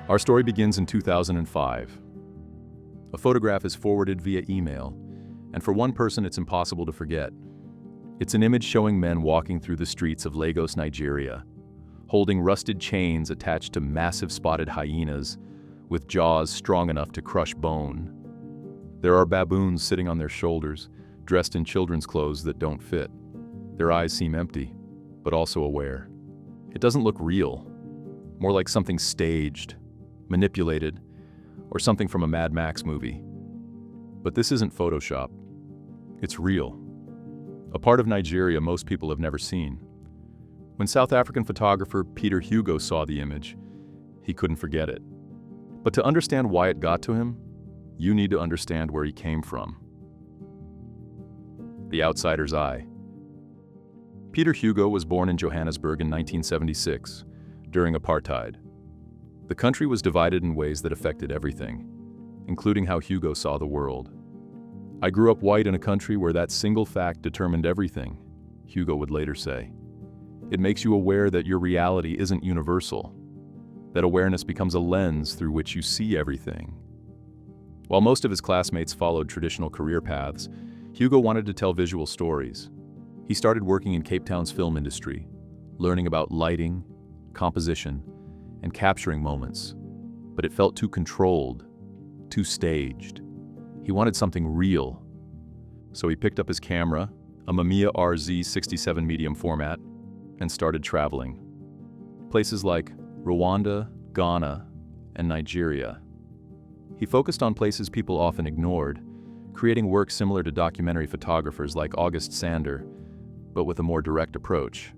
Our story begins in 2005. A photograph is forwarded via email, and for one person it's impossible to forget. It's an image showing men walking through the streets of Lagos, Nigeria, holding rusted chains attached to massive spotted hyenas with jaws strong enough to crush bone. There are baboons sitting on their shoulders, dressed in children's clothes that don't fit. Their eyes seem empty, but also aware. It doesn't look real, more like something staged, manipulated, or something from a Mad Max movie. But this isn't Photoshop. It's real. A part of Nigeria most people have never seen. When South African photographer Pieter Hugo saw the image, he couldn't forget it. But to understand why it got to him, you need to understand where he came from. The outsider's eye. Pieter Hugo was born in Johannesburg in 1976, during apartheid. The country was divided in ways that affected everything, including how Hugo saw the world. "I grew up white in a country where that single fact determined everything," Hugo would later say. "It makes you aware that your reality isn't universal, that awareness becomes a lens through which you see everything." While most of his classmates followed traditional career paths, Hugo wanted to tell visual stories. He started working in Cape Town's film industry, learning about lighting, composition, and capturing moments. But it felt too controlled, too staged. He wanted something real. So he picked up his camera, a Mamiya RZ67 medium format, and started traveling. Places like Rwanda, Ghana, and Nigeria. He focused on places people often ignored, creating work similar to documentary photographers like August Sander, but with a more direct approach.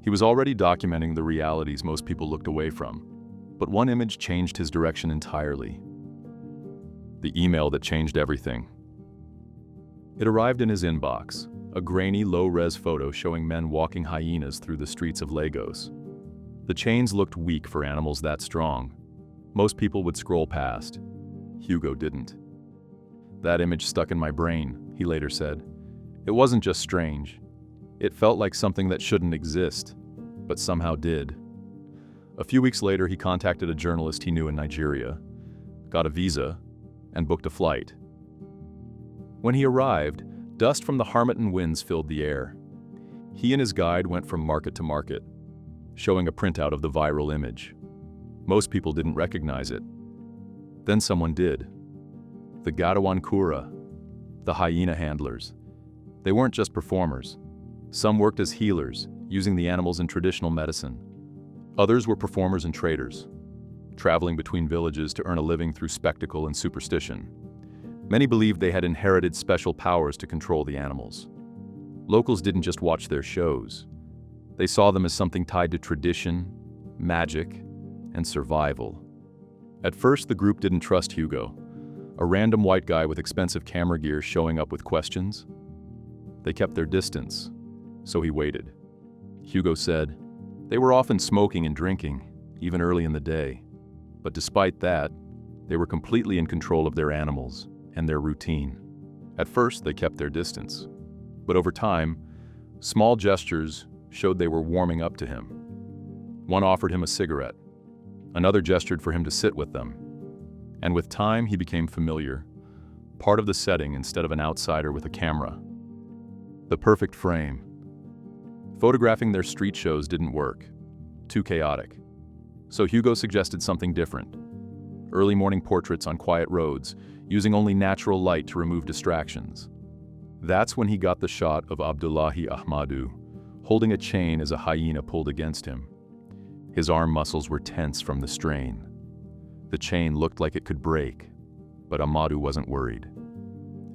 He was already documenting the realities most people looked away from, but one image changed his direction entirely. The email that changed everything. It arrived in his inbox, a grainy, low-res photo showing men walking hyenas through the streets of Lagos. The chains looked weak for animals that strong. Most people would scroll past. Hugo didn't. "That image stuck in my brain," he later said. "It wasn't just strange. It felt like something that shouldn't exist, but somehow did." A few weeks later, he contacted a journalist he knew in Nigeria, got a visa, and booked a flight. When he arrived, dust from the Harmattan winds filled the air. He and his guide went from market to market, showing a printout of the viral image. Most people didn't recognize it. Then someone did. The Gadawankura, the hyena handlers. They weren't just performers. Some worked as healers, using the animals in traditional medicine. Others were performers and traders, traveling between villages to earn a living through spectacle and superstition. Many believed they had inherited special powers to control the animals. Locals didn't just watch their shows. They saw them as something tied to tradition, magic, and survival. At first, the group didn't trust Hugo, a random white guy with expensive camera gear showing up with questions. They kept their distance, so he waited. Hugo said, "They were often smoking and drinking, even early in the day. But despite that, they were completely in control of their animals and their routine." At first, they kept their distance. But over time, small gestures showed they were warming up to him. One offered him a cigarette. Another gestured for him to sit with them. And with time, he became familiar, part of the setting instead of an outsider with a camera. The perfect frame. Photographing their street shows didn't work. Too chaotic. So Hugo suggested something different. Early morning portraits on quiet roads, using only natural light to remove distractions. That's when he got the shot of Abdullahi Ahmadu, holding a chain as a hyena pulled against him. His arm muscles were tense from the strain. The chain looked like it could break, but Ahmadu wasn't worried.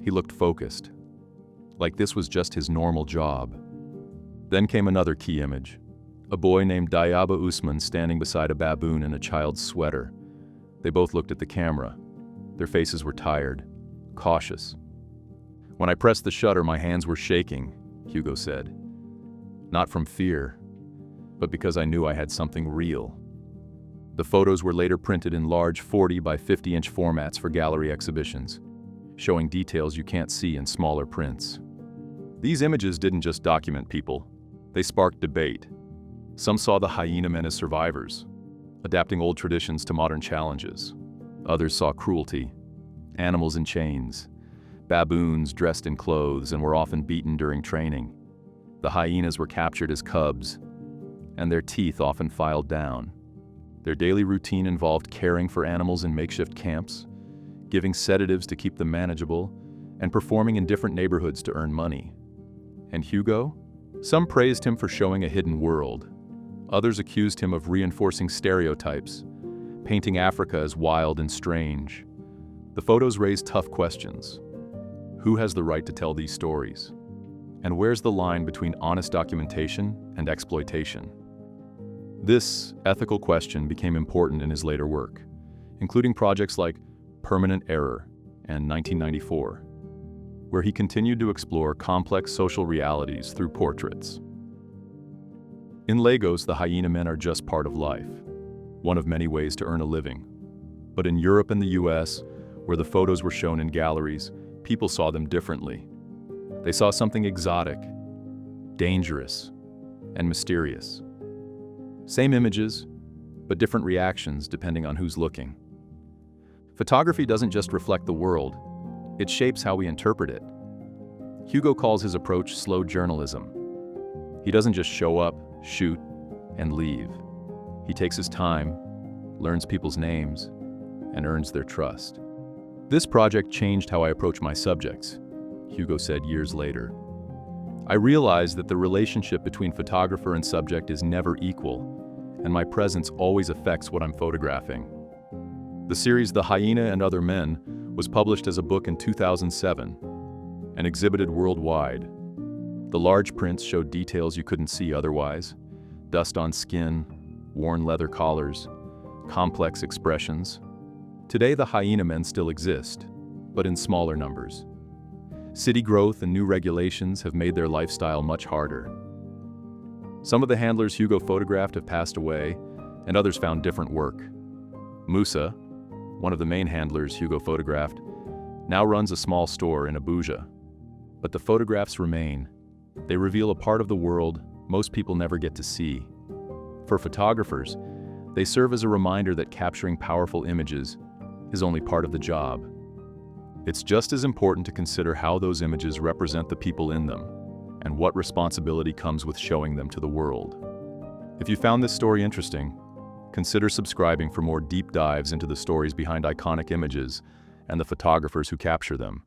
He looked focused, like this was just his normal job. Then came another key image. A boy named Dayaba Usman standing beside a baboon in a child's sweater. They both looked at the camera. Their faces were tired, cautious. "When I pressed the shutter, my hands were shaking," Hugo said. "Not from fear, but because I knew I had something real." The photos were later printed in large 40 by 50-inch formats for gallery exhibitions, showing details you can't see in smaller prints. These images didn't just document people, they sparked debate. Some saw the Hyena Men as survivors. adapting old traditions to modern challenges. Others saw cruelty, animals in chains, baboons dressed in clothes and were often beaten during training. The hyenas were captured as cubs, and their teeth often filed down. Their daily routine involved caring for animals in makeshift camps, giving sedatives to keep them manageable, and performing in different neighborhoods to earn money. And Hugo? Some praised him for showing a hidden world. Others accused him of reinforcing stereotypes, painting Africa as wild and strange. The photos raised tough questions. Who has the right to tell these stories? And where's the line between honest documentation and exploitation? This ethical question became important in his later work, including projects like Permanent Error and 1994, where he continued to explore complex social realities through portraits. In Lagos, the Hyena Men are just part of life, one of many ways to earn a living. But in Europe and the US, where the photos were shown in galleries, people saw them differently. They saw something exotic, dangerous, and mysterious. Same images, but different reactions depending on who's looking. Photography doesn't just reflect the world, it shapes how we interpret it. Hugo calls his approach slow journalism. He doesn't just show up, shoot, and leave. He takes his time, learns people's names, and earns their trust. This project changed how I approach my subjects, Hugo said years later. I realized that the relationship between photographer and subject is never equal, and my presence always affects what I'm photographing. The series The Hyena and Other Men was published as a book in 2007 and exhibited worldwide. The large prints showed details you couldn't see otherwise: dust on skin, worn leather collars, complex expressions. Today, the Hyena Men still exist, but in smaller numbers. City growth and new regulations have made their lifestyle much harder. Some of the handlers Hugo photographed have passed away, and others found different work. Musa, one of the main handlers Hugo photographed, now runs a small store in Abuja. But the photographs remain. They reveal a part of the world most people never get to see. For photographers, they serve as a reminder that capturing powerful images is only part of the job. It's just as important to consider how those images represent the people in them, and what responsibility comes with showing them to the world. If you found this story interesting, consider subscribing for more deep dives into the stories behind iconic images and the photographers who capture them.